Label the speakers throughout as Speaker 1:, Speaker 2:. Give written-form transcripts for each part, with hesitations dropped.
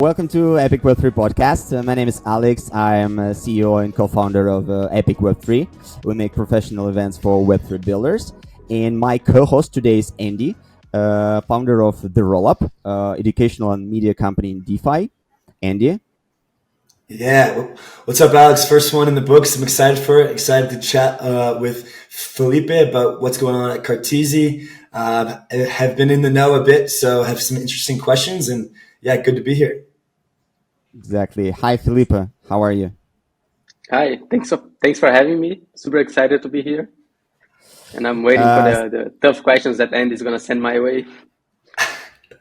Speaker 1: Welcome to Epic Web3 podcast. My name is Alex. I am CEO and co-founder of Epic Web3. We make professional events for Web3 builders. And my co-host today is Andy, founder of the Rollup, educational and media company in DeFi. Andy?
Speaker 2: Yeah. What's up, Alex? First one in the books. I'm excited for it. Excited to chat with Felipe about what's going on at Cartesi. I have been in the know a bit, so have some interesting questions. And yeah, good to be here.
Speaker 1: Exactly. Hi, Felipe. How are you?
Speaker 3: Hi. Thanks for having me. Super excited to be here. And I'm waiting for the tough questions that Andy is going to send my way.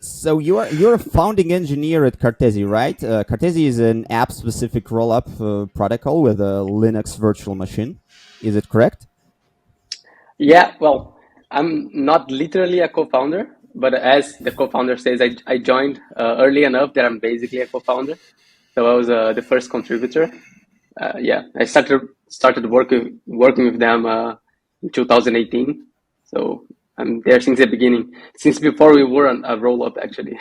Speaker 1: So you're a founding engineer at Cartesi, right? Cartesi is an app-specific rollup protocol with a Linux virtual machine. Is it correct?
Speaker 3: Yeah, well, I'm not literally a co-founder, but as the co-founder says, I joined early enough that I'm basically a co-founder. So I was the first contributor. I started working with them in 2018. So I'm there since the beginning, since before we were a rollup, actually.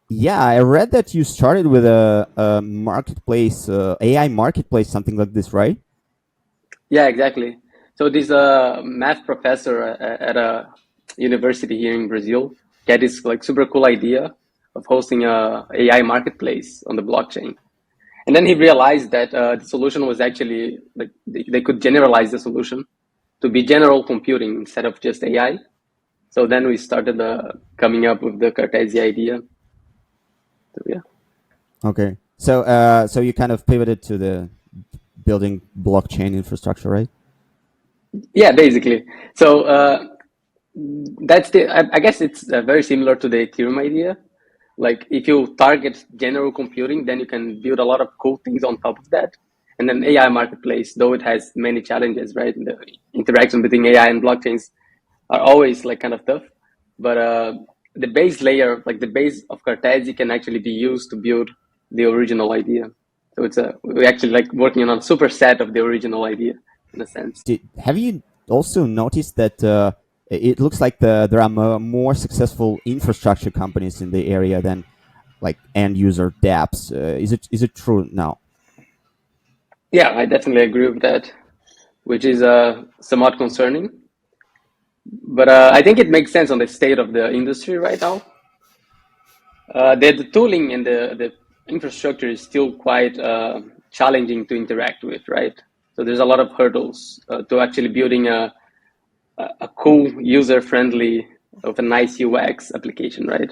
Speaker 1: Yeah, I read that you started with a marketplace, AI marketplace, something like this, right?
Speaker 3: Yeah, exactly. So this math professor at a university here in Brazil had this like super cool idea of hosting a AI marketplace on the blockchain. And then he realized that the solution was actually like they could generalize the solution to be general computing instead of just AI. So then we started coming up with the Cartesi idea. So, yeah.
Speaker 1: Okay. So you kind of pivoted to the building blockchain infrastructure, right?
Speaker 3: Yeah, basically. So that's I guess it's very similar to the Ethereum idea. Like if you target general computing, then you can build a lot of cool things on top of that. And then AI marketplace, though it has many challenges, right? The interaction between AI and blockchains are always like kind of tough. But the base layer, like the base of Cartesi, can actually be used to build the original idea. So we're actually like working on a superset of the original idea in a sense.
Speaker 1: Have you also noticed that it looks like there are more successful infrastructure companies in the area than like end user dApps? Is it true now?
Speaker 3: Yeah, I definitely agree with that, which is somewhat concerning. But I think it makes sense on the state of the industry right now. The tooling and the infrastructure is still quite challenging to interact with, right? So there's a lot of hurdles to actually building a cool, user-friendly, of a nice UX application, right?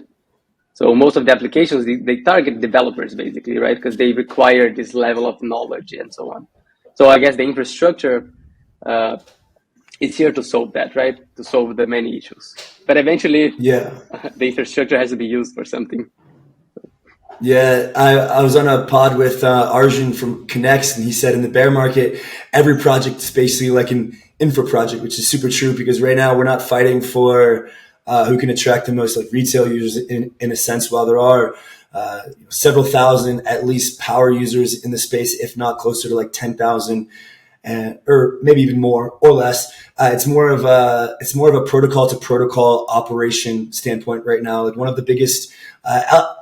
Speaker 3: So most of the applications, they target developers basically, right? Because they require this level of knowledge and so on. So I guess the infrastructure is here to solve that, right? To solve the many issues. But eventually, the infrastructure has to be used for something.
Speaker 2: Yeah, I was on a pod with Arjun from Connects, and he said in the bear market, every project is basically like an infra project, which is super true because right now we're not fighting for who can attract the most like retail users in a sense, while there are several thousand at least power users in the space, if not closer to like 10,000. Or maybe even more or less. It's more of a protocol to protocol operation standpoint right now. Like one of the biggest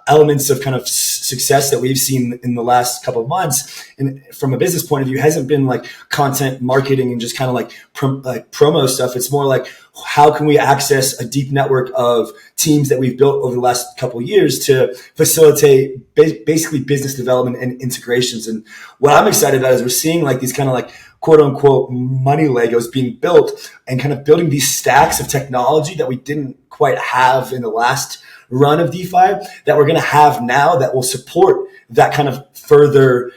Speaker 2: elements of kind of success that we've seen in the last couple of months, and from a business point of view, hasn't been like content marketing and just kind of like promo stuff. It's more like how can we access a deep network of teams that we've built over the last couple of years to facilitate basically business development and integrations. And what I'm excited about is we're seeing like these kind of like quote unquote money Legos being built and kind of building these stacks of technology that we didn't quite have in the last run of DeFi that we're going to have now that will support that kind of further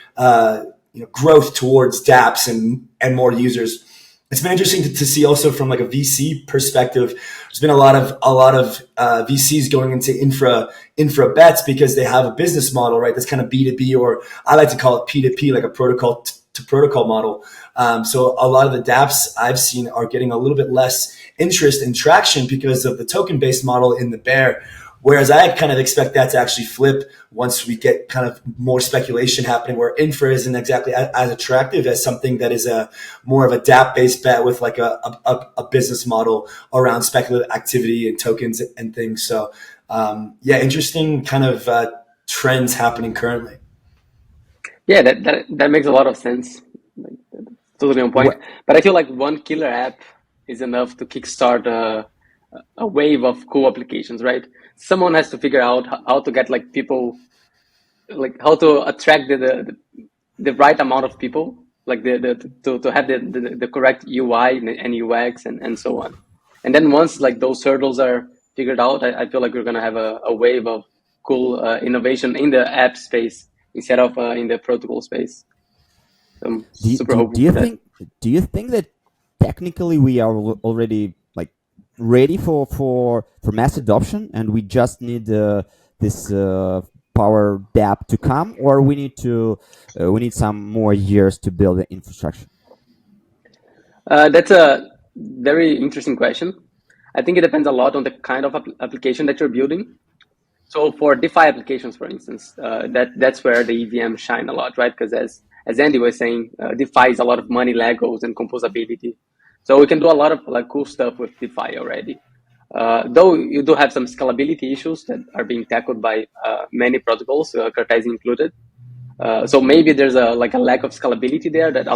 Speaker 2: growth towards dApps and more users. It's been interesting to see also from like a VC perspective. There's been a lot of VCs going into infra bets because they have a business model, right? That's kind of B2B, or I like to call it P2P, like a protocol to protocol model. So a lot of the dApps I've seen are getting a little bit less interest and traction because of the token-based model in the bear. Whereas I kind of expect that to actually flip once we get kind of more speculation happening where infra isn't exactly as attractive as something that is more of a dApp-based bet with like a business model around speculative activity and tokens and things. So interesting kind of trends happening currently.
Speaker 3: Yeah, that makes a lot of sense. Like, totally on point. But I feel like one killer app is enough to kickstart a wave of cool applications, right? Someone has to figure out how to get like people, like how to attract the right amount of people, like to have the correct UI and UX and so on. And then once like those hurdles are figured out, I feel like we're gonna have a wave of cool innovation in the app space instead of in the protocol space. So I'm super hopeful for that.
Speaker 1: Do you think that technically we are already like ready for mass adoption, and we just need this power dApp to come, or we need some more years to build the infrastructure?
Speaker 3: That's a very interesting question. I think it depends a lot on the kind of application that you're building. So for DeFi applications, for instance, that's where the EVM shine a lot, right? Because as Andy was saying, DeFi is a lot of money, Legos, and composability. So we can do a lot of like cool stuff with DeFi already. Though you do have some scalability issues that are being tackled by many protocols, Cartesi included. So maybe there's a lack of scalability there that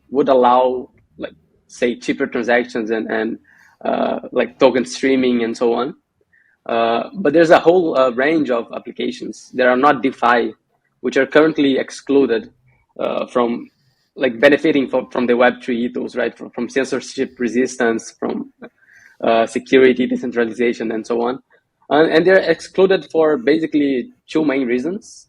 Speaker 3: would allow, like, say, cheaper transactions and like token streaming and so on. But there's a whole range of applications that are not DeFi, which are currently excluded from like benefiting from the Web3 ethos, right? From censorship resistance, from security, decentralization, and so on. And they're excluded for basically two main reasons.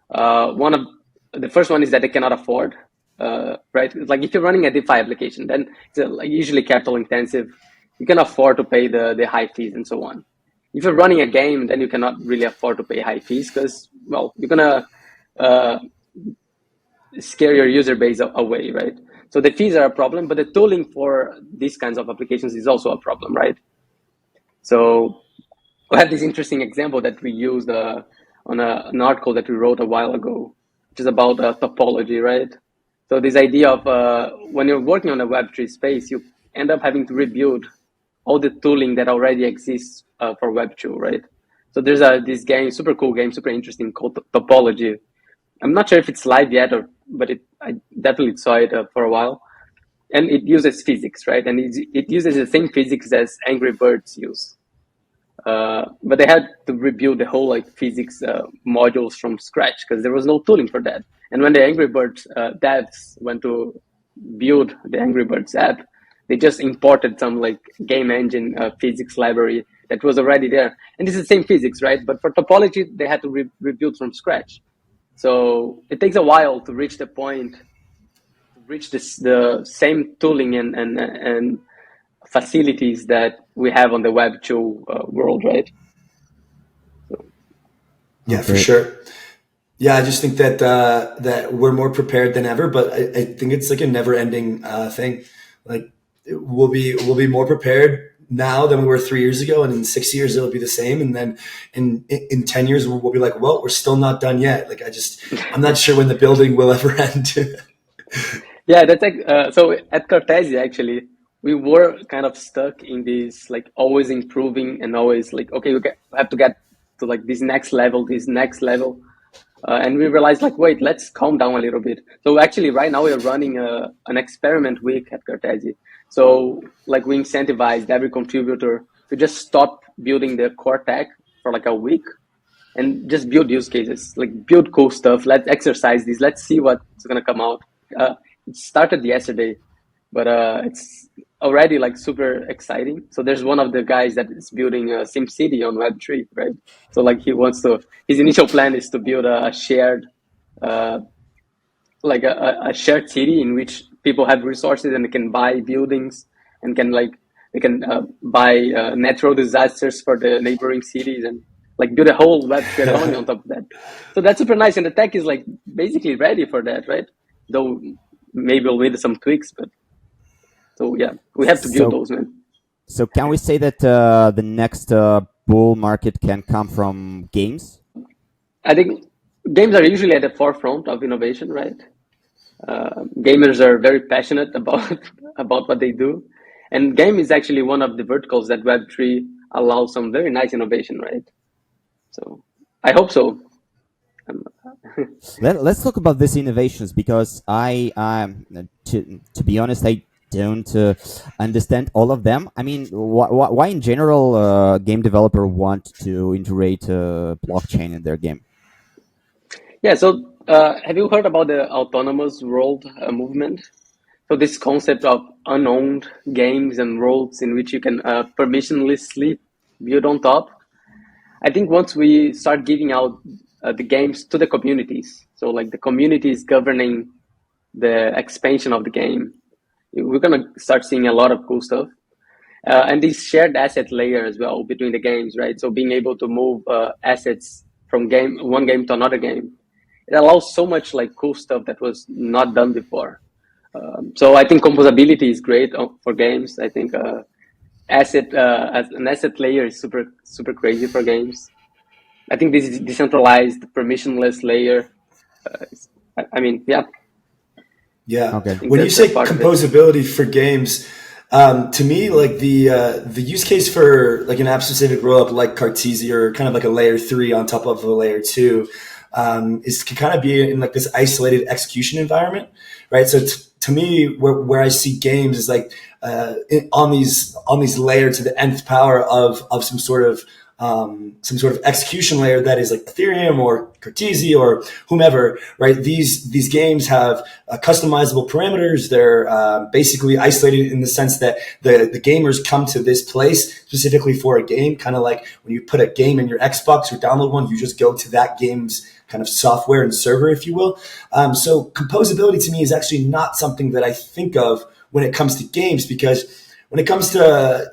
Speaker 3: The first one is that they cannot afford, right? Like if you're running a DeFi application, then it's like usually capital intensive. You can afford to pay the high fees and so on. If you're running a game, then you cannot really afford to pay high fees because, well, you're gonna scare your user base away, right? So the fees are a problem, but the tooling for these kinds of applications is also a problem, right? So we have this interesting example that we used on an article that we wrote a while ago, which is about topology, right? So this idea of when you're working on a Web3 space, you end up having to rebuild all the tooling that already exists for Web2, right? So there's this game, super cool game, super interesting, called Topology. I'm not sure if it's live yet, but I definitely saw it for a while. And it uses physics, right? And it uses the same physics as Angry Birds use. But they had to rebuild the whole like physics modules from scratch because there was no tooling for that. And when the Angry Birds devs went to build the Angry Birds app, they just imported some like game engine physics library that was already there. And this is the same physics, right? But for topology, they had to rebuild from scratch. So it takes a while to reach the point, to reach the same tooling and facilities that we have on the Web2 world, right? So.
Speaker 2: Yeah, for sure. Yeah, I just think that that we're more prepared than ever, but I think it's like a never-ending thing. Like we'll be more prepared now than we were 3 years ago, and in 6 years it'll be the same, and then in 10 years we'll be like, well, we're still not done yet. Like I'm not sure when the building will ever end.
Speaker 3: Yeah, that's like so at Cartesi actually we were kind of stuck in this like always improving and always like, okay, we have to get to like this next level, and we realized like, wait, let's calm down a little bit. So actually right now we're running an experiment week at Cartesi. So like we incentivized every contributor to just stop building the core tech for like a week and just build use cases, like build cool stuff. Let's exercise this. Let's see what's going to come out. It started yesterday, but it's already like super exciting. So there's one of the guys that is building a SimCity on Web3, right? So like his initial plan is to build a shared, like a shared city in which people have resources and they can buy buildings and they can buy natural disasters for the neighboring cities and like build a whole Web3 economy on top of that. So that's super nice. And the tech is like basically ready for that, right? Though maybe we'll need some tweaks, but so yeah, we have to build those, man.
Speaker 1: So can we say that the next bull market can come from games?
Speaker 3: I think games are usually at the forefront of innovation, right? Gamers are very passionate about what they do, and game is actually one of the verticals that Web3 allows some very nice innovation, right? So I hope so.
Speaker 1: Let's talk about these innovations because to be honest, I don't understand all of them. I mean, why in general game developer want to integrate blockchain in their game?
Speaker 3: Yeah, so have you heard about the autonomous world movement? So this concept of unowned games and worlds in which you can permissionlessly build on top. I think once we start giving out the games to the communities, so like the community is governing the expansion of the game, we're gonna start seeing a lot of cool stuff. And this shared asset layer as well between the games, right? So being able to move assets from one game to another game, it allows so much like cool stuff that was not done before. So I think composability is great for games. I think as an asset layer is super crazy for games. I think this is decentralized, permissionless layer. I mean, yeah.
Speaker 2: Yeah.
Speaker 1: Okay.
Speaker 2: When you say composability for games, to me, like the use case for like an app specific rollup like Cartesi or kind of like a layer 3 on top of a layer 2 is can kind of be in like this isolated execution environment, right? So to me, where I see games is like on these layers to the nth power of some sort of execution layer that is like Ethereum or Cartesi or whomever, right? These games have customizable parameters. They're basically isolated in the sense that the gamers come to this place specifically for a game, kind of like when you put a game in your Xbox or download one, you just go to that game's kind of software and server, if you will. So composability to me is actually not something that I think of when it comes to games, because when it comes to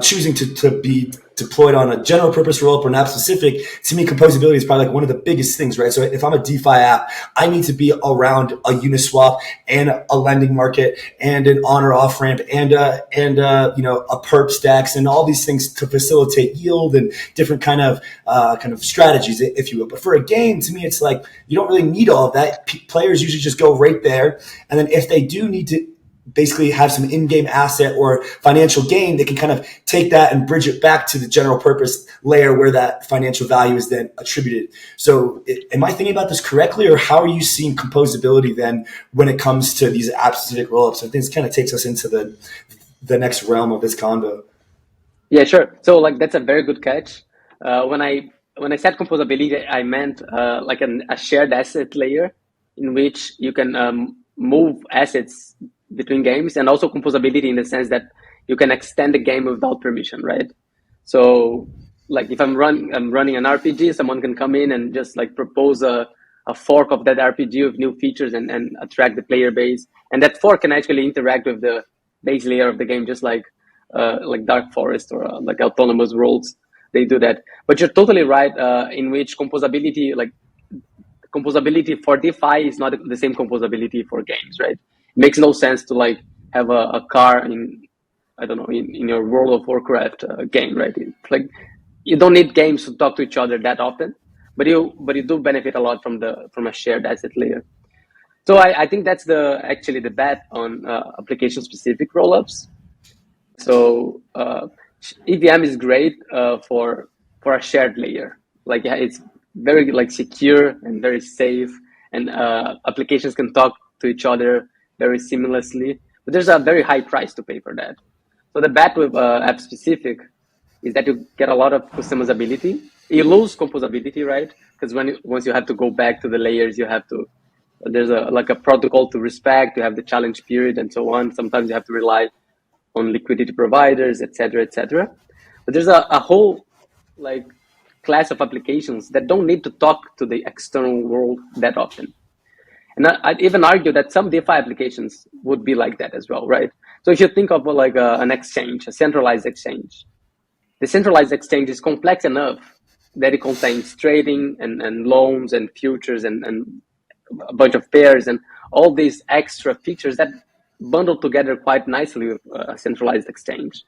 Speaker 2: choosing to be deployed on a general purpose rollup or an app specific, to me, composability is probably like one of the biggest things, right? So if I'm a DeFi app, I need to be around a Uniswap and a lending market and an on or off ramp and a perp stacks and all these things to facilitate yield and different kind of strategies, if you will. But for a game, to me, it's like you don't really need all of that. Players usually just go right there, and then if they do need to basically have some in-game asset or financial gain, they can kind of take that and bridge it back to the general purpose layer where that financial value is then attributed. So am I thinking about this correctly, or how are you seeing composability then when it comes to these app-specific rollups? I think this kind of takes us into the next realm of this convo.
Speaker 3: Yeah, sure. So like that's a very good catch. When I said composability, I meant like a shared asset layer in which you can move assets between games, and also composability in the sense that you can extend the game without permission, right? So like if I'm running an RPG, someone can come in and just like propose a fork of that RPG with new features and attract the player base. And that fork can actually interact with the base layer of the game, just like Dark Forest or like autonomous worlds. They do that. But you're totally right in which composability for DeFi is not the same composability for games, right? It makes no sense to like have a car in, I don't know, in your World of Warcraft game, right? It's like you don't need games to talk to each other that often, but you do benefit a lot from a shared asset layer. So I think that's actually the bet on application specific rollups. So EVM is great for a shared layer. Like it's very like secure and very safe, and applications can talk to each other very seamlessly. But there's a very high price to pay for that. So the bet with app specific is that you get a lot of customizability. You lose composability, right? Because once you have to go back to the layers, there's a protocol to respect. You have the challenge period and so on. Sometimes you have to rely on liquidity providers, etc., etc. But there's a whole like class of applications that don't need to talk to the external world that often. And I'd even argue that some DeFi applications would be like that as well, right? So if you think of like an exchange, a centralized exchange, the centralized exchange is complex enough that it contains trading and loans and futures and a bunch of pairs and all these extra features that bundle together quite nicely with a centralized exchange.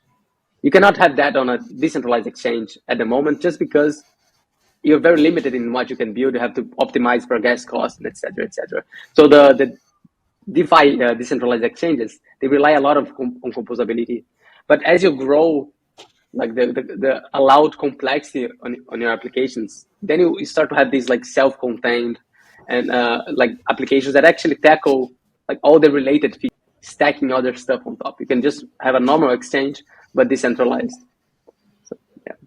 Speaker 3: You cannot have that on a decentralized exchange at the moment, just because you're very limited in what you can build. You have to optimize for gas costs, and et cetera, et cetera. So the DeFi decentralized exchanges, they rely a lot on composability. But as you grow, like the allowed complexity on your applications, then you start to have these like self-contained and like applications that actually tackle like all the related features, stacking other stuff on top. You can just have a normal exchange, but decentralized. So,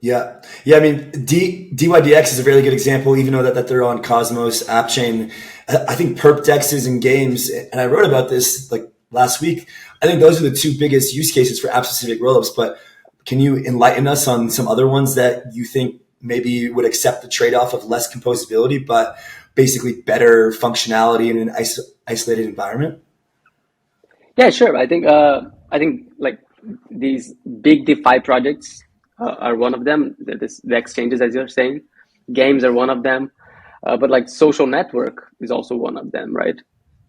Speaker 2: yeah. I mean, DYDX is a really good example, even though that they're on Cosmos app chain. I think perp dexes and games, and I wrote about this like last week. I think those are the two biggest use cases for app-specific rollups. But can you enlighten us on some other ones that you think maybe would accept the trade-off of less composability, but basically better functionality in an isolated environment?
Speaker 3: yeah, sure. I think like these big DeFi projects are one of them. The exchanges, as you're saying, games are one of them, but like social network is also one of them, right?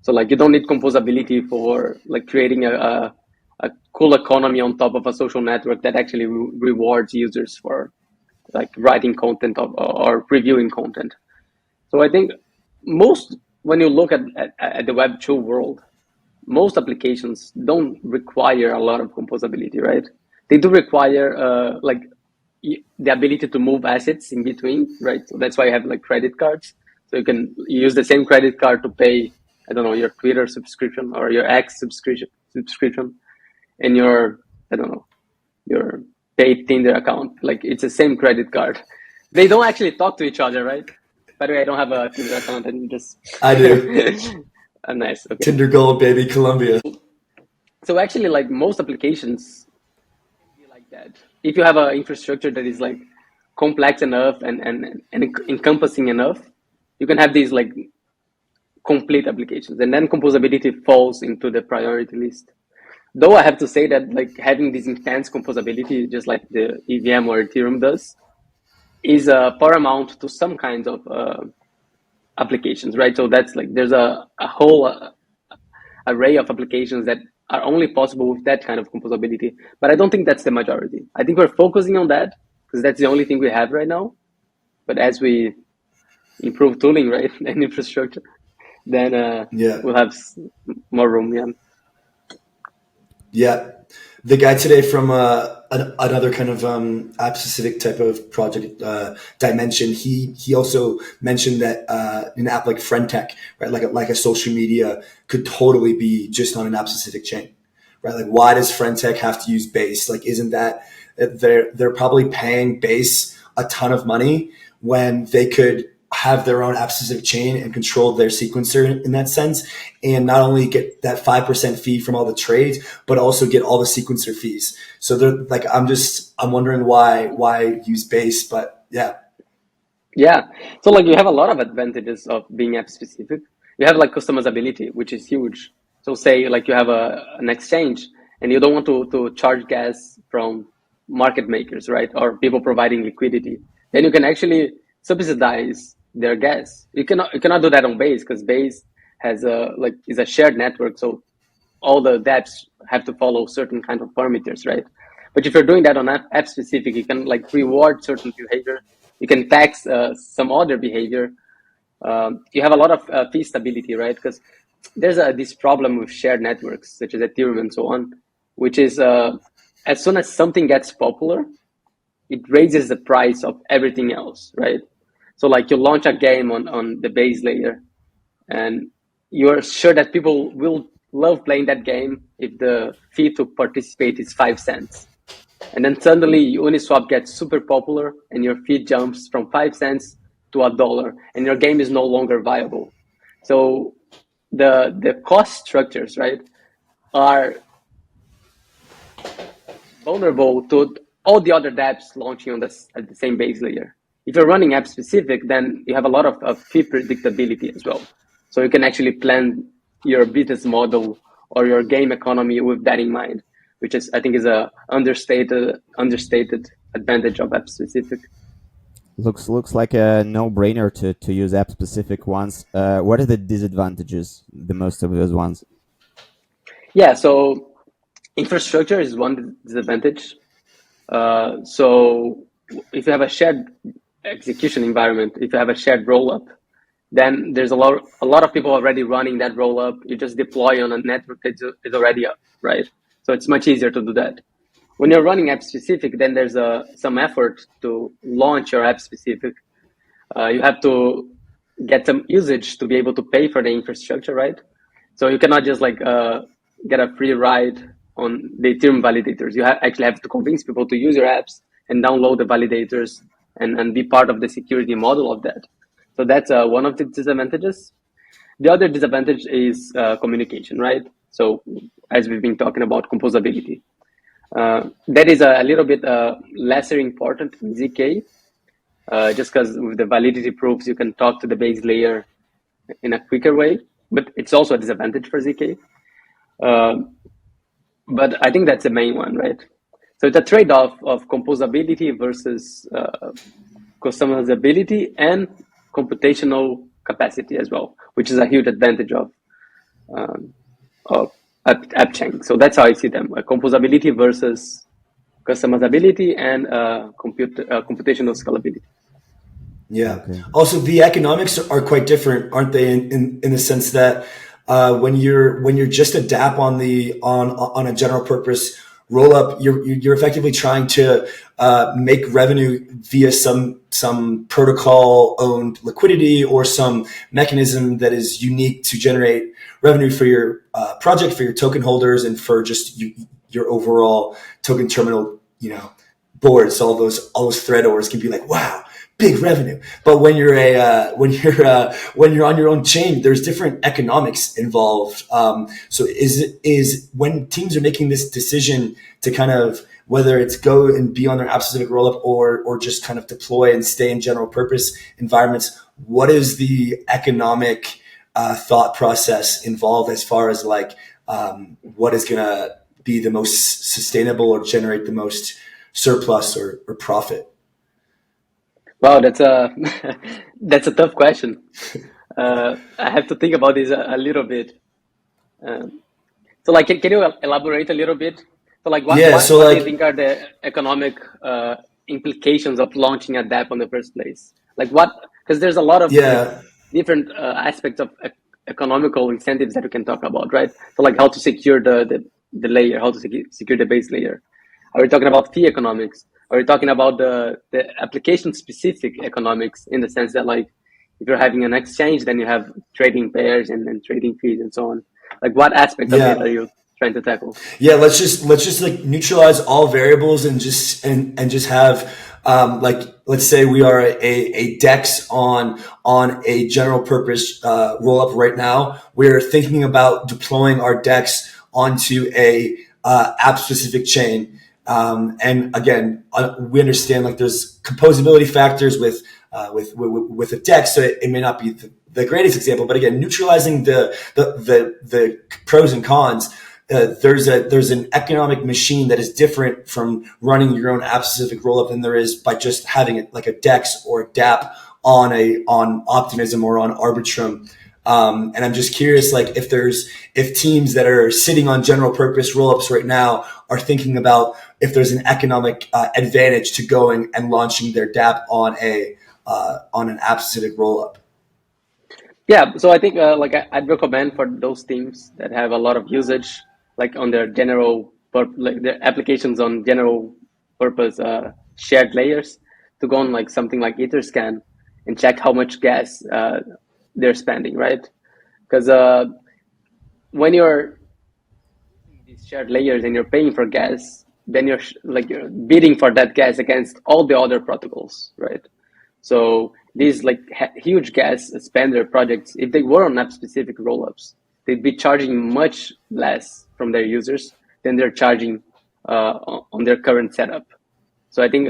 Speaker 3: So like you don't need composability for like creating a cool economy on top of a social network that actually rewards users for like writing content or reviewing content. So I think when you look at the Web2 world, most applications don't require a lot of composability, right? They do require like the ability to move assets in between, right? So that's why you have like credit cards. So you can use the same credit card to pay, I don't know, your Twitter subscription or your X subscription and your, I don't know, your paid Tinder account. Like it's the same credit card. They don't actually talk to each other, right? By the way, I don't have a Tinder account and just...
Speaker 2: I do.
Speaker 3: Nice. Okay.
Speaker 2: Tinder Gold, baby, Colombia.
Speaker 3: So actually, like most applications like that, if you have an infrastructure that is like complex enough and encompassing enough, you can have these like complete applications, and then composability falls into the priority list. Though I have to say that like having this intense composability, just like the EVM or Ethereum does, is paramount to some kinds of applications, right? So that's like there's a whole array of applications that are only possible with that kind of composability. But I don't think that's the majority. I think we're focusing on that because that's the only thing we have right now. But as we improve tooling, right, and infrastructure, then we'll have more room.
Speaker 2: Yeah. The guy today from another kind of app specific type of project dimension, he also mentioned that an app like FriendTech, right, like a social media could totally be just on an app specific chain, right? Like, why does FriendTech have to use Base? Like, isn't that they're probably paying Base a ton of money when they could have their own app specific chain and control their sequencer in that sense, and not only get that 5% fee from all the trades, but also get all the sequencer fees. So they're like, I'm wondering why use Base, but yeah.
Speaker 3: So like you have a lot of advantages of being app specific. You have like customizability, which is huge. So say like you have an exchange and you don't want to charge gas from market makers, right? Or people providing liquidity. Then you can actually subsidize their gas. You cannot do that on Base because Base has is a shared network. So all the dApps have to follow certain kind of parameters, right? But if you're doing that on app specific, you can like reward certain behavior. You can tax some other behavior. You have a lot of fee stability, right? Because there's this problem with shared networks, such as Ethereum and so on, which is as soon as something gets popular, it raises the price of everything else, right? So like you launch a game on the base layer and you're sure that people will love playing that game if the fee to participate is 5 cents. And then suddenly Uniswap gets super popular and your fee jumps from 5 cents to $1 and your game is no longer viable. So the cost structures, right, are vulnerable to all the other dApps launching at the same base layer. If you're running app specific, then you have a lot of fee predictability as well. So you can actually plan your business model or your game economy with that in mind, which is, I think, is a understated advantage of app specific.
Speaker 1: Looks like a no-brainer to use app specific ones. What are the disadvantages? The most of those ones.
Speaker 3: Yeah, so infrastructure is one disadvantage. So if you have a shared execution environment, if you have a shared rollup, then there's a lot of people already running that rollup. You just deploy on a network that is already up, right? So it's much easier to do that. When you're running app specific, then there's some effort to launch your app specific. you have to get some usage to be able to pay for the infrastructure, right? So you cannot just like get a free ride on the Ethereum validators. You actually have to convince people to use your apps and download the validators and be part of the security model of that. So that's one of the disadvantages. The other disadvantage is communication, right? So as we've been talking about composability, that is a little bit lesser important in ZK, just because with the validity proofs, you can talk to the base layer in a quicker way, but it's also a disadvantage for ZK. But I think that's the main one, right? So it's a trade-off of composability versus customizability and computational capacity as well, which is a huge advantage of app chain. So that's how I see them: composability versus customizability and computational scalability.
Speaker 2: Yeah.
Speaker 1: Okay.
Speaker 2: Also, the economics are quite different, aren't they? In the sense that when you're just a DApp on a general purpose rollup, you're effectively trying to make revenue via some protocol owned liquidity or some mechanism that is unique to generate revenue for your project, for your token holders, and for just your overall token terminal, boards. So all those thread orders can be like, wow, big revenue. But when you're when you're on your own chain, there's different economics involved. So is when teams are making this decision to kind of, whether it's go and be on their app specific rollup or just kind of deploy and stay in general purpose environments, what is the economic thought process involved as far as like what is going to be the most sustainable or generate the most surplus or profit?
Speaker 3: Wow, that's a that's a tough question. I have to think about this a little bit. So, like, can you elaborate a little bit? So, like, what do you think are the economic implications of launching a DApp on the first place? Like, what? Because there's a lot of different aspects of economical incentives that we can talk about, right? So, like, how to secure the layer, how to secure the base layer. Are we talking about fee economics? Are we talking about the application specific economics, in the sense that, like, if you're having an exchange, then you have trading pairs and trading fees and so on? Like, what aspect of it are you trying to tackle?
Speaker 2: Yeah, let's just like neutralize all variables and just have like, let's say we are a DEX on a general purpose rollup right now. We're thinking about deploying our DEX onto a app specific chain. And again, we understand like there's composability factors with a DEX, so it may not be the greatest example, but again, neutralizing the pros and cons. There's an economic machine that is different from running your own app specific rollup than there is by just having it like a DEX or a DApp on Optimism or on Arbitrum. And I'm just curious, like, if teams that are sitting on general purpose rollups right now are thinking about if there's an economic advantage to going and launching their DApp on an app specific rollup.
Speaker 3: Yeah, so I think like I'd recommend for those teams that have a lot of usage, like on their like their applications on general purpose shared layers, to go on like something like Etherscan and check how much gas they're spending, right? Because when you're these shared layers and you're paying for gas, then you're bidding for that gas against all the other protocols, right? So these like huge gas spender projects, if they were on app specific rollups, they'd be charging much less from their users than they're charging on their current setup. So I think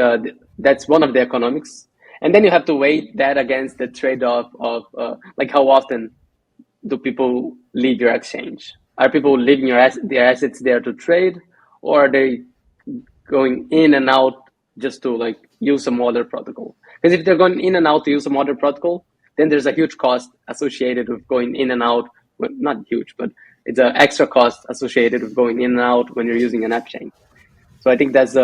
Speaker 3: that's one of the economics. And then you have to weigh that against the trade-off of like, how often do people leave your exchange? Are people leaving their assets there to trade, or are they going in and out just to like use some other protocol? Because if they're going in and out to use some other protocol, then there's a huge cost associated with going in and out. Well, not huge, but it's an extra cost associated with going in and out when you're using an app chain. So I think that's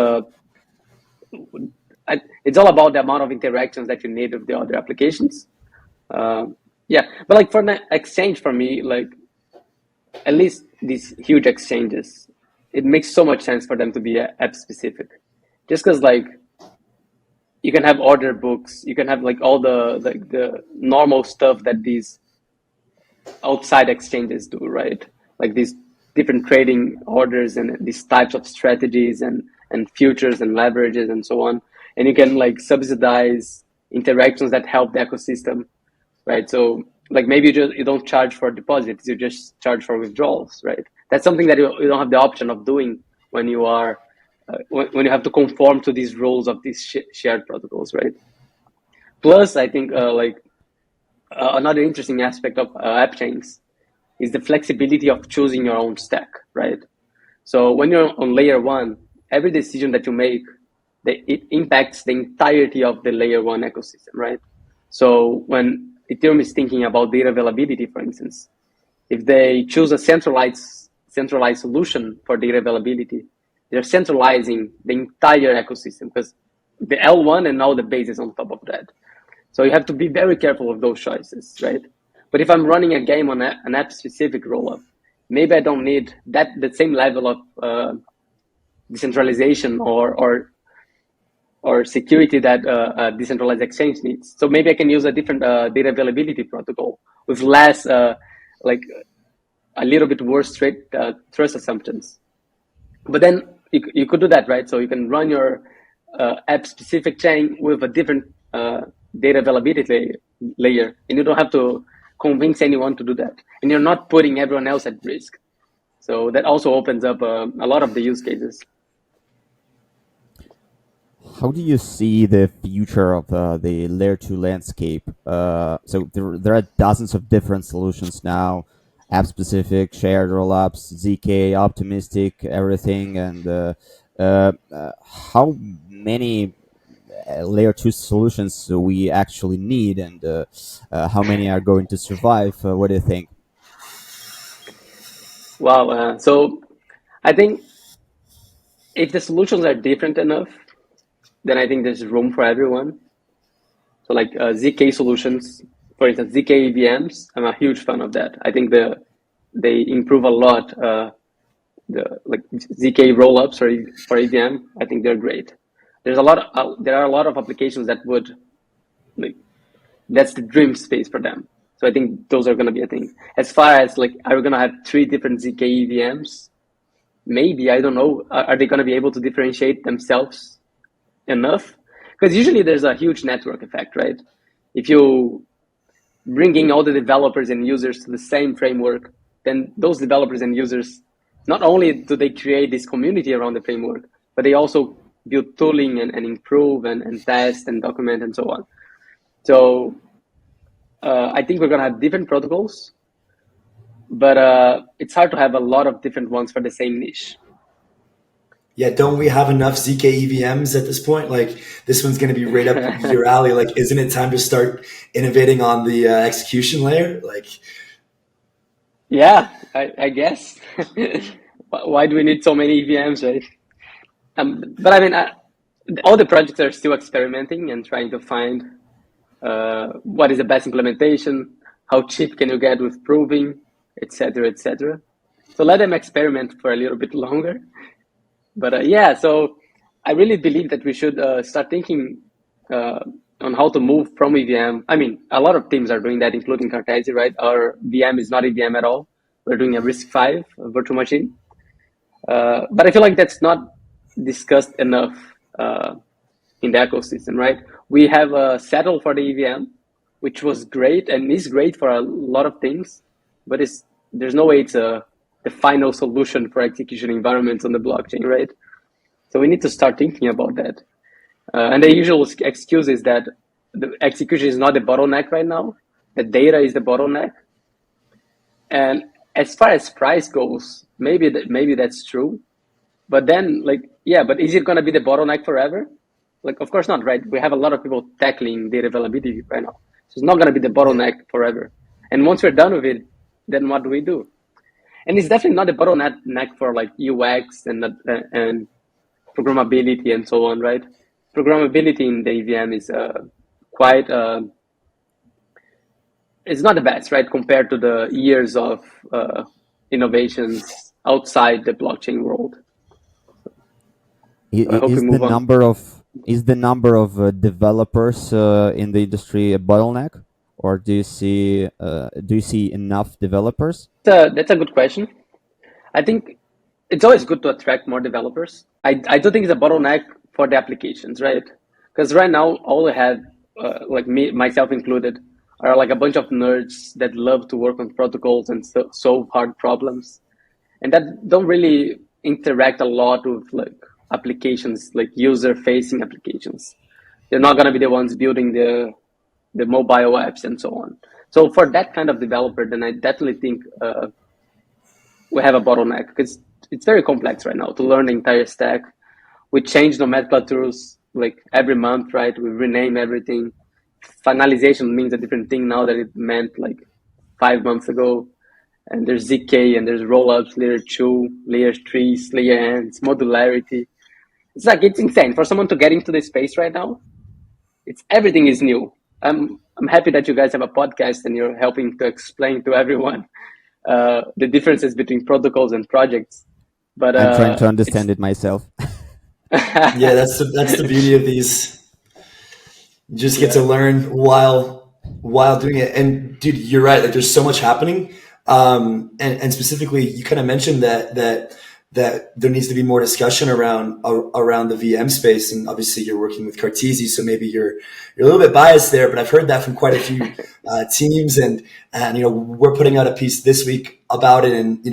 Speaker 3: it's all about the amount of interactions that you need with the other applications. Yeah, but like for an exchange, for me, like at least these huge exchanges, it makes so much sense for them to be app specific, just because like you can have order books, you can have like all the normal stuff that these outside exchanges do, right? Like these different trading orders and these types of strategies and futures and leverages and so on. And you can like subsidize interactions that help the ecosystem, right? So like maybe you don't charge for deposits, you just charge for withdrawals, right? That's something that you don't have the option of doing when you are when you have to conform to these rules of these shared protocols, right? Plus, I think another interesting aspect of app chains is the flexibility of choosing your own stack, right? So when you're on layer one, every decision that you make, it impacts the entirety of the layer one ecosystem, right? So when Ethereum is thinking about data availability, for instance, if they choose a centralized solution for data availability, they're centralizing the entire ecosystem because the L1 and all the bases on top of that. So you have to be very careful of those choices, right? But if I'm running a game on an app-specific rollup, maybe I don't need the same level of decentralization or security that a decentralized exchange needs. So maybe I can use a different data availability protocol with less, like a little bit worse trust assumptions. But then you could do that, right? So you can run your app-specific chain with a different data availability layer, and you don't have to convince anyone to do that. And you're not putting everyone else at risk. So that also opens up a lot of the use cases.
Speaker 1: How do you see the future of the layer 2 landscape? So there are dozens of different solutions now, app specific, shared rollups, ZK, optimistic, everything. And how many layer 2 solutions we actually need, and how many are going to survive? What do you think?
Speaker 3: Wow. So I think if the solutions are different enough, then I think there's room for everyone. So like ZK solutions, for instance, ZK EVMs, I'm a huge fan of that. I think they improve a lot. The like ZK rollups for EVM, I think they're great. There are a lot of applications that would like that's the dream space for them. So I think those are going to be a thing. As far as like, are we going to have 3 different ZK EVMs? Maybe, I don't know. Are they going to be able to differentiate themselves enough? Because usually there's a huge network effect, right? If you bring in all the developers and users to the same framework, then those developers and users, not only do they create this community around the framework, but they also build tooling and improve and test and document and so on. So I think we're going to have different protocols, but it's hard to have a lot of different ones for the same niche.
Speaker 2: Yeah, don't we have enough ZK EVMs at this point? Like, this one's going to be right up your alley. Like, isn't it time to start innovating on the execution layer? Like,
Speaker 3: yeah, I guess. Why do we need so many EVMs, right? But I mean, all the projects are still experimenting and trying to find what is the best implementation, how cheap can you get with proving, etc., etc. So let them experiment for a little bit longer. But yeah, so I really believe that we should start thinking on how to move from EVM. I mean, a lot of teams are doing that, including Cartesi, right? Our VM is not EVM at all. We're doing a RISC-V virtual machine. But I feel like that's not discussed enough in the ecosystem, right? We have a settle for the EVM, which was great and is great for a lot of things, but there's no way it's the final solution for execution environments on the blockchain, right? So we need to start thinking about that. And the usual excuse is that the execution is not the bottleneck right now. The data is the bottleneck. And as far as price goes, maybe that's true. But then, like, yeah, but is it going to be the bottleneck forever? Like, of course not, right? We have a lot of people tackling data availability right now. So it's not going to be the bottleneck forever. And once we're done with it, then what do we do? And it's definitely not the bottleneck for like UX and programmability and so on, right? Programmability in the EVM is quite, it's not the best, right? Compared to the years of innovations outside the blockchain world.
Speaker 1: Is the number of Is the number of developers in the industry a bottleneck, or do you see enough developers?
Speaker 3: That's a good question. I think it's always good to attract more developers. I do think it's a bottleneck for the applications, right? Because right now, all I have, like me, myself included, are like a bunch of nerds that love to work on protocols and solve hard problems, and that don't really interact a lot with like applications, like user-facing applications. They're not gonna be the ones building the mobile apps and so on. So for that kind of developer, then I definitely think we have a bottleneck because it's very complex right now to learn the entire stack. We change nomenclatures like every month, right? We rename everything. Finalization means a different thing now that it meant like 5 months ago. And there's ZK and there's rollups, layer 2, layer 3, layer ends, modularity. It's like, it's insane. For someone to get into this space right now, everything is new. I'm happy that you guys have a podcast and you're helping to explain to everyone the differences between protocols and projects. But
Speaker 1: I'm trying to
Speaker 3: it's
Speaker 1: understand it myself.
Speaker 2: Yeah, that's the beauty of these. You just get to
Speaker 3: yeah,
Speaker 2: learn while doing it. And dude, you're right. Like, there's so much happening. And specifically, you kind of mentioned that there needs to be more discussion around the VM space. And obviously, you're working with Cartesi, so maybe you're a little bit biased there. But I've heard that from quite a few teams, and we're putting out a piece this week about it. And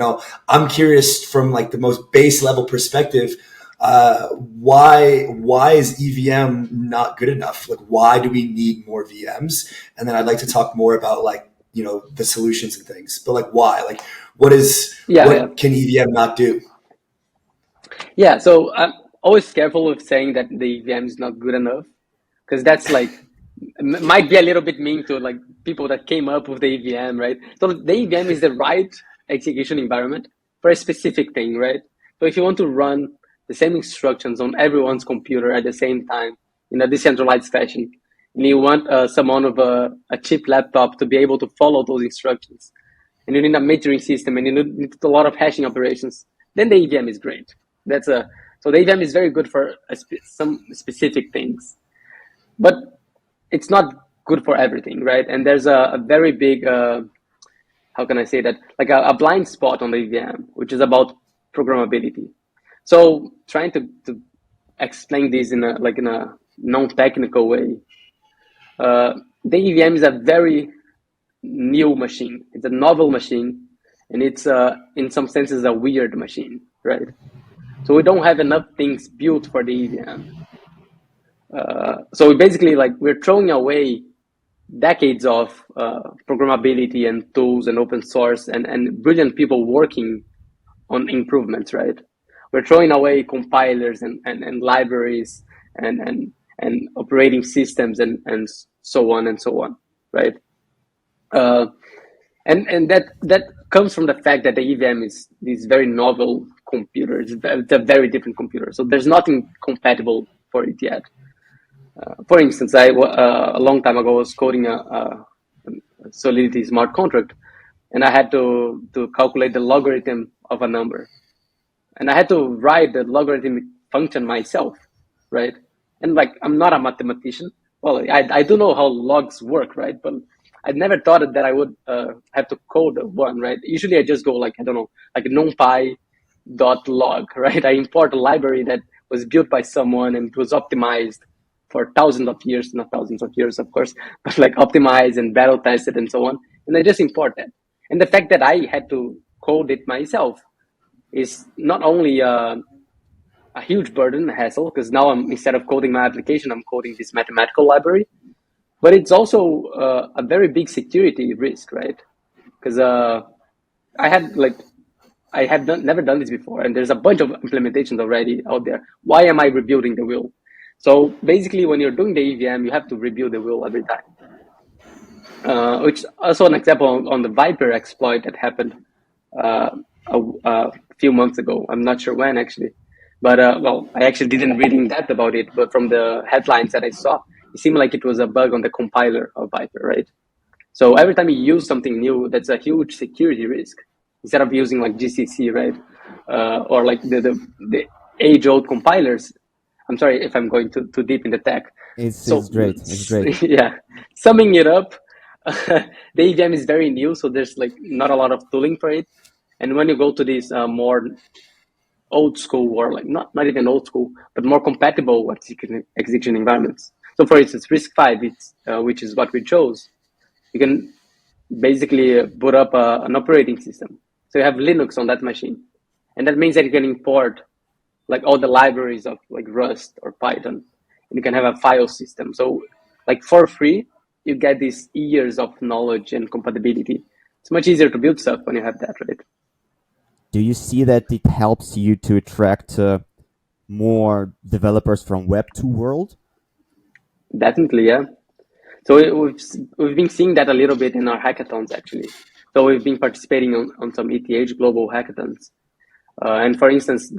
Speaker 2: I'm curious from like the most base level perspective. Why is EVM not good enough? Like, why do we need more VMs? And then I'd like to talk more about like the solutions and things. But like, why? Like,
Speaker 3: yeah.
Speaker 2: what can EVM not do?
Speaker 3: Yeah, so I'm always careful with saying that the EVM is not good enough because that's like might be a little bit mean to like people that came up with the EVM, right? So the EVM is the right execution environment for a specific thing, right? So if you want to run the same instructions on everyone's computer at the same time in a decentralized fashion, and you want someone with a cheap laptop to be able to follow those instructions, and you need a metering system and you need a lot of hashing operations, then the EVM is great. So the EVM is very good for some specific things, but it's not good for everything, right? And there's a very big, how can I say that, like a blind spot on the EVM, which is about programmability. So trying to explain this in a non-technical way, the EVM is a very new machine. It's a novel machine, and it's in some senses a weird machine, right? So we don't have enough things built for the EVM. So basically, like we're throwing away decades of programmability and tools and open source and brilliant people working on improvements, right? We're throwing away compilers and libraries and operating systems and so on and so on, right? Uh, and that comes from the fact that the EVM is this very novel computer. It's a very different computer. So there's nothing compatible for it yet. For instance, a long time ago was coding a Solidity smart contract, and I had to calculate the logarithm of a number, and I had to write the logarithmic function myself, right? And like I'm not a mathematician. Well, I do know how logs work, right? But I never thought that I would have to code one, right? Usually I just go like, I don't know, like numpy dot log, right? I import a library that was built by someone and it was optimized for thousands of years, not thousands of years, of course, but like optimized and battle tested and so on. And I just import that. And the fact that I had to code it myself is not only a huge burden, a hassle, because now instead of coding my application, I'm coding this mathematical library. But it's also a very big security risk, right? Because I had never done this before, and there's a bunch of implementations already out there. Why am I rebuilding the wheel? So basically, when you're doing the EVM, you have to rebuild the wheel every time. Which also an example on the Viper exploit that happened a few months ago. I'm not sure when actually, but well, I actually didn't read in depth about it. But from the headlines that I saw, it seemed like it was a bug on the compiler of Viper, right? So every time you use something new, that's a huge security risk. Instead of using like GCC, right, or like the age-old compilers, I'm sorry if I'm going too deep in the tech.
Speaker 1: It's great. It's great.
Speaker 3: Yeah, summing it up, the EVM is very new, so there's like not a lot of tooling for it. And when you go to these more old school, or like not even old school, but more compatible execution environments. So for instance, RISC-V, which is what we chose, you can basically boot up an operating system. So you have Linux on that machine. And that means that you can import like all the libraries of like Rust or Python, and you can have a file system. So like for free, you get these years of knowledge and compatibility. It's much easier to build stuff when you have that, right?
Speaker 1: Do you see that it helps you to attract more developers from Web2 world?
Speaker 3: Definitely, yeah. So we've been seeing that a little bit in our hackathons, actually. So we've been participating on some ETH global hackathons. And for instance,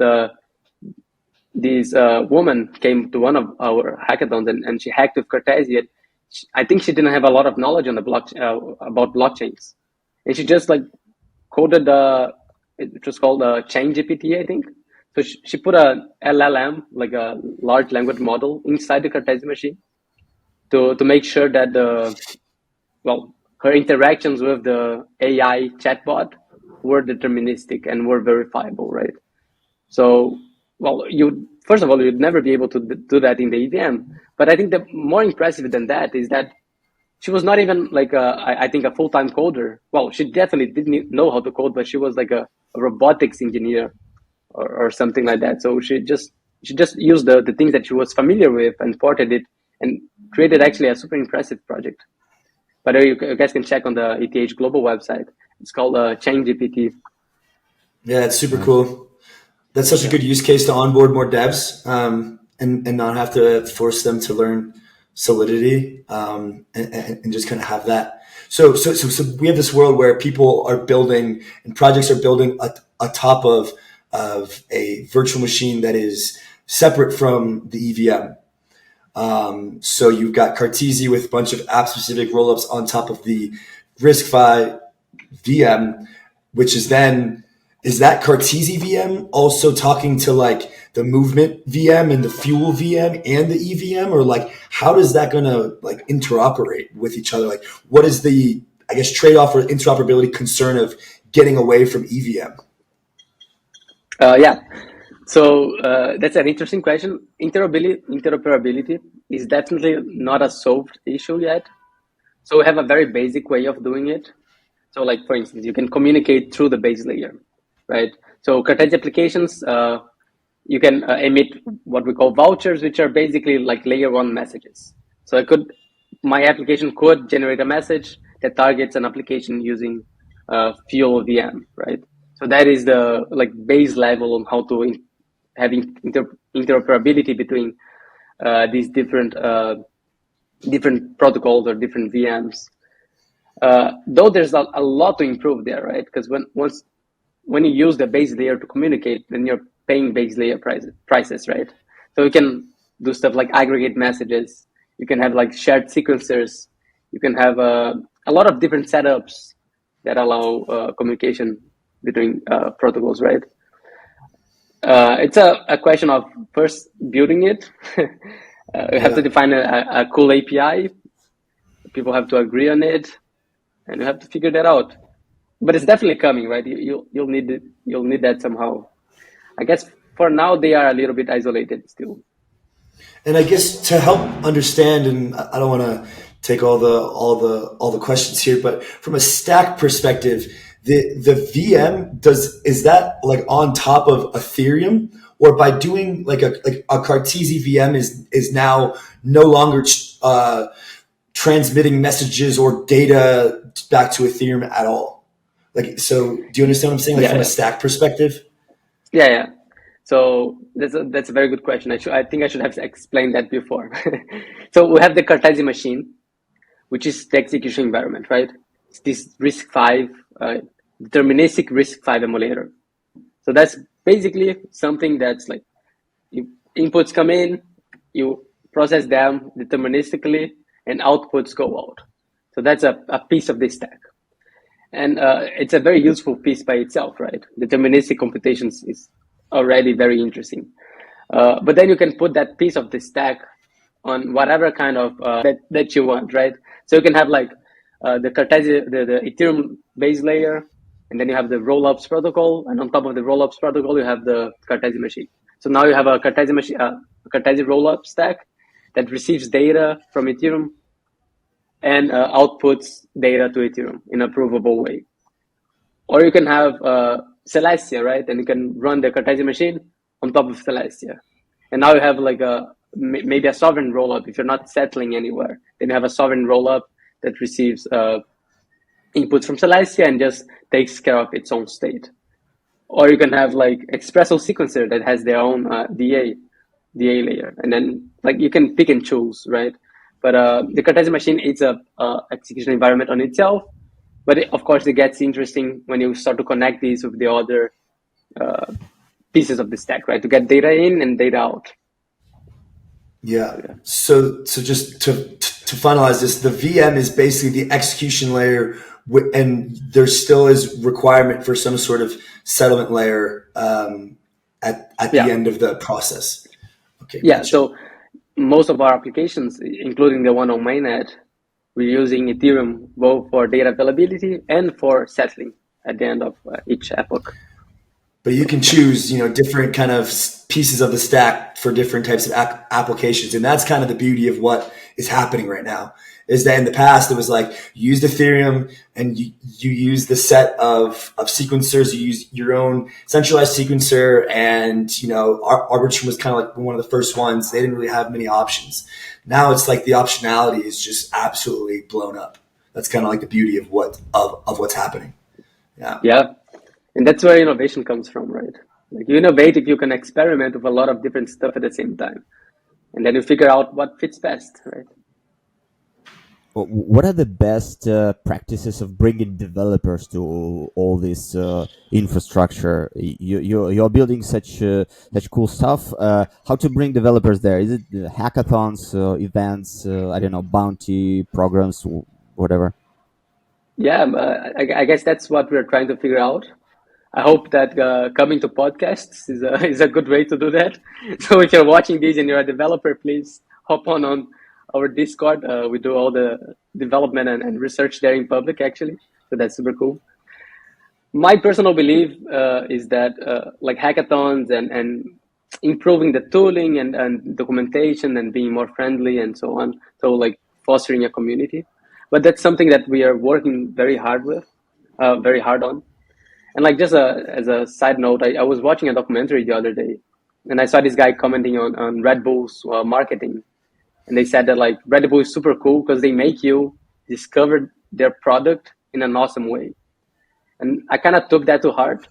Speaker 3: this woman came to one of our hackathons and she hacked with Cartesi. I think she didn't have a lot of knowledge on the about blockchains. And she just like coded, it was called ChainGPT, I think. So she put a LLM, like a large language model, inside the Cartesi machine to make sure that her interactions with the AI chatbot were deterministic and were verifiable, right? So, well, first of all, you'd never be able to do that in the EVM. But I think the more impressive than that is that she was not even like I think a full-time coder. Well, she definitely didn't know how to code, but she was like a robotics engineer or something like that. So she just used the things that she was familiar with and ported it and created actually a super impressive project. But you guys can check on the ETH global website. It's called ChainGPT.
Speaker 2: Yeah, it's super cool. That's such a good use case to onboard more devs and not have to force them to learn Solidity and just kind of have that. So we have this world where people are building and projects are building atop of a virtual machine that is separate from the EVM. So you've got Cartesi with a bunch of app-specific rollups on top of the RISC-V VM, which is then, is that Cartesi VM also talking to like the movement VM and the fuel VM and the EVM, or like how is that going to like interoperate with each other? Like what is the, I guess, trade-off or interoperability concern of getting away from EVM?
Speaker 3: Yeah. So that's an interesting question. Interoperability is definitely not a solved issue yet. So we have a very basic way of doing it. So like, for instance, you can communicate through the base layer, right? So Cartesi applications, you can emit what we call vouchers, which are basically like layer one messages. So my application could generate a message that targets an application using Fuel VM, right? So that is the like base level on how to having interoperability between these different protocols or different VMs. Though there's a lot to improve there, right? Because when you use the base layer to communicate, then you're paying base layer prices, right? So you can do stuff like aggregate messages. You can have like shared sequencers. You can have a lot of different setups that allow communication between protocols, right? It's a question of first building it. You have to define a cool API. People have to agree on it, and you have to figure that out. But it's definitely coming, right? You'll need it. You'll need that somehow. I guess for now they are a little bit isolated still.
Speaker 2: And I guess to help understand, and I don't want to take all the questions here, but from a stack perspective, the VM is that like on top of Ethereum, or by doing like a Cartesi VM is now no longer transmitting messages or data back to Ethereum at all? Like, so do you understand what I'm saying? Like from a stack perspective?
Speaker 3: Yeah. So that's a very good question. I think I should have explained that before. So we have the Cartesi machine, which is the execution environment, right? It's this RISC-V, deterministic RISC-V emulator. So that's basically something that's like inputs come in, you process them deterministically, and outputs go out. So that's a piece of this stack. And it's a very useful piece by itself, right? Deterministic computations is already very interesting. But then you can put that piece of the stack on whatever kind of that you want, right? So you can have like the Cartesi, the Ethereum base layer, and then you have the rollups protocol, and on top of the rollups protocol, you have the Cartesi machine. So now you have a Cartesi machine, Cartesi rollup stack that receives data from Ethereum and outputs data to Ethereum in a provable way. Or you can have Celestia, right? And you can run the Cartesi machine on top of Celestia. And now you have like maybe a sovereign rollup. If you're not settling anywhere, then you have a sovereign rollup that receives inputs from Celestia and just takes care of its own state. Or you can have like Espresso sequencer that has their own DA layer, and then like you can pick and choose, right? But the Cartesi machine is a execution environment on itself. But of course, it gets interesting when you start to connect these with the other pieces of the stack, right? To get data in and data out.
Speaker 2: Yeah. So just to finalize this, the VM is basically the execution layer, and there still is requirement for some sort of settlement layer at the end of the process. Okay.
Speaker 3: Yeah. Gotcha. So most of our applications, including the one on mainnet, we're using Ethereum both for data availability and for settling at the end of each epoch.
Speaker 2: But you can choose, different kind of pieces of the stack for different types of applications. And that's kind of the beauty of what is happening right now, is that in the past, it was like you used Ethereum and you use the set of sequencers, you use your own centralized sequencer, and, Arbitrum was kind of like one of the first ones. They didn't really have many options. Now it's like the optionality is just absolutely blown up. That's kind of like the beauty of what's happening. Yeah.
Speaker 3: Yeah. And that's where innovation comes from, right? Like you innovate if you can experiment with a lot of different stuff at the same time. And then you figure out what fits best, right?
Speaker 1: What are the best practices of bringing developers to all this infrastructure? You're building such cool stuff. How to bring developers there? Is it hackathons, events, I don't know, bounty programs, whatever?
Speaker 3: Yeah, I guess that's what we're trying to figure out. I hope that coming to podcasts is a good way to do that. So if you're watching this and you're a developer, please hop on our Discord. We do all the development and research there in public, actually. So that's super cool. My personal belief is that like hackathons and improving the tooling and documentation and being more friendly and so on. So like fostering a community. But that's something that we are working very hard on. And like just as a side note, I was watching a documentary the other day, and I saw this guy commenting on Red Bull's marketing, and they said that like Red Bull is super cool because they make you discover their product in an awesome way, and I kind of took that to heart,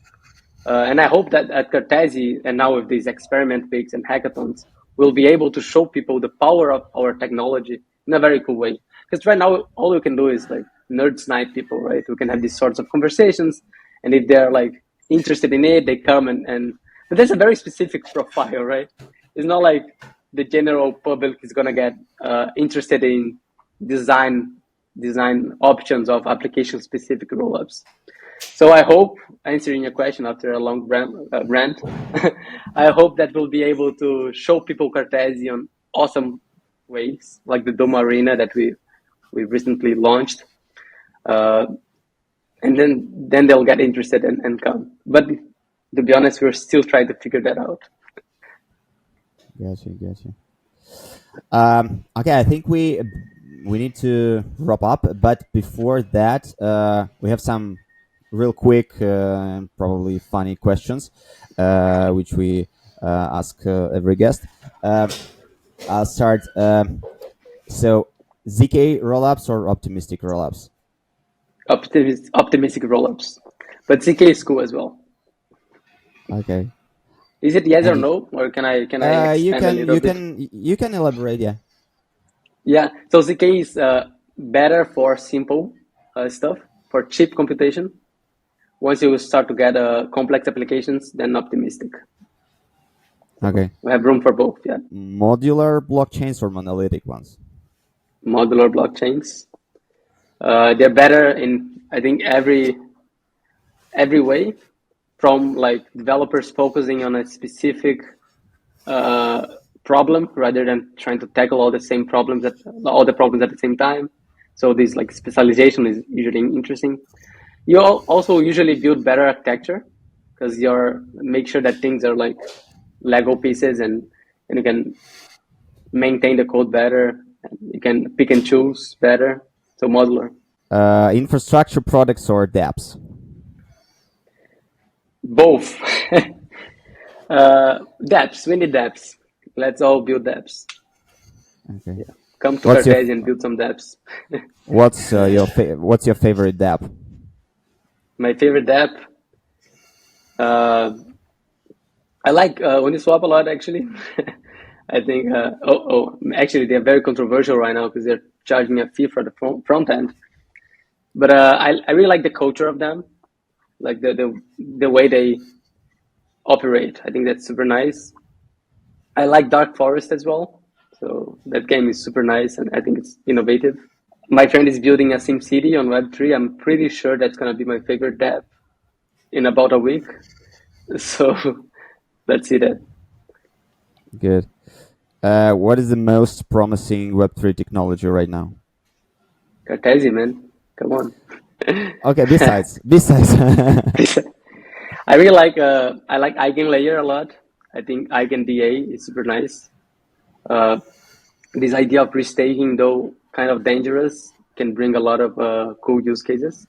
Speaker 3: and I hope that at Cartesi and now with these experiment weeks and hackathons, we'll be able to show people the power of our technology in a very cool way. Because right now all we can do is like nerd snipe people, right? We can have these sorts of conversations. And if they're like interested in it, they come but there's a very specific profile, right? It's not like the general public is gonna get interested in design options of application specific rollups. So I hope, answering your question after a long rant, I hope that we'll be able to show people Cartesi on awesome ways, like the Dome Arena that we recently launched. And then they'll get interested and come. But to be honest, we're still trying to figure that out.
Speaker 1: Gotcha. Okay, I think we need to wrap up. But before that, we have some real quick and probably funny questions, which we ask every guest. I'll start. So, ZK rollups or optimistic rollups?
Speaker 3: Optimistic rollups, but ZK is cool as well.
Speaker 1: Okay.
Speaker 3: Is it yes or no, or can I expand a little bit?
Speaker 1: You can elaborate, yeah.
Speaker 3: Yeah. So ZK is better for simple stuff, for cheap computation. Once you start to get complex applications, then optimistic.
Speaker 1: Okay.
Speaker 3: We have room for both. Yeah.
Speaker 1: Modular blockchains or monolithic ones?
Speaker 3: Modular blockchains. They're better in, I think, every way, from like developers focusing on a specific problem rather than trying to tackle all the problems at the same time. So this like specialization is usually interesting. You also usually build better architecture because you're make sure that things are like Lego pieces and you can maintain the code better. You can pick and choose better. So modular.
Speaker 1: Infrastructure products or dApps?
Speaker 3: Both. dApps. We need dApps. Let's all build dApps.
Speaker 1: Okay.
Speaker 3: Yeah. Come to
Speaker 1: What's your-
Speaker 3: Cartesi and build some dApps.
Speaker 1: What's your favorite dApp?
Speaker 3: My favorite dApp. I like Uniswap a lot, actually. I think. Actually, they're very controversial right now because they're charging a fee for the front end. But I really like the culture of them, like the way they operate. I think that's super nice. I like Dark Forest as well. So that game is super nice, and I think it's innovative. My friend is building a SimCity on Web3. I'm pretty sure that's gonna be my favorite dApp in about a week. So let's see that.
Speaker 1: Good. What is the most promising Web3 technology right now?
Speaker 3: Cartesi, man, come on.
Speaker 1: Okay, besides.
Speaker 3: I really like EigenLayer a lot. I think EigenDA is super nice. This idea of restaking, though kind of dangerous, can bring a lot of cool use cases.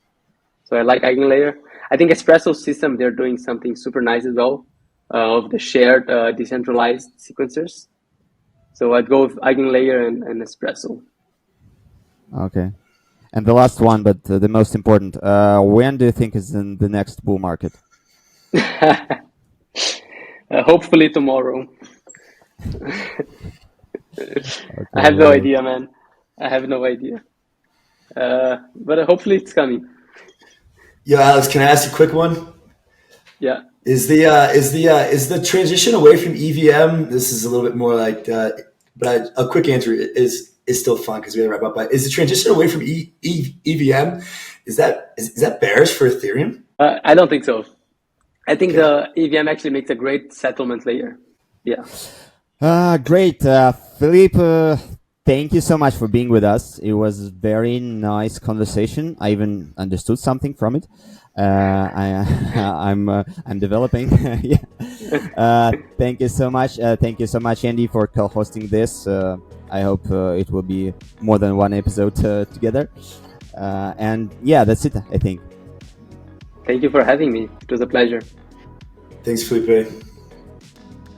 Speaker 3: So I like EigenLayer. I think Espresso system, they're doing something super nice as well, of the shared decentralized sequencers. So I'd go with EigenLayer and Espresso.
Speaker 1: Okay. And the last one, but the most important, when do you think is in the next bull market?
Speaker 3: Hopefully tomorrow.
Speaker 1: Okay,
Speaker 3: I have no idea, man. I have no idea. But hopefully it's coming.
Speaker 2: Yo, Alex, can I ask a quick one?
Speaker 3: Yeah.
Speaker 2: Is the transition away from EVM? This is a little bit more like, but a quick answer is still fun because we have to wrap up. But is the transition away from EVM is that bearish for Ethereum?
Speaker 3: I don't think so. I think the EVM actually makes a great settlement layer. Yeah.
Speaker 1: Great. Felipe, thank you so much for being with us. It was a very nice conversation. I even understood something from it. I'm developing. Yeah. Thank you so much. Thank you so much, Andy, for co-hosting this. I hope it will be more than one episode together. And yeah, that's it, I think.
Speaker 3: Thank you for having me. It was a pleasure.
Speaker 2: Thanks, Felipe.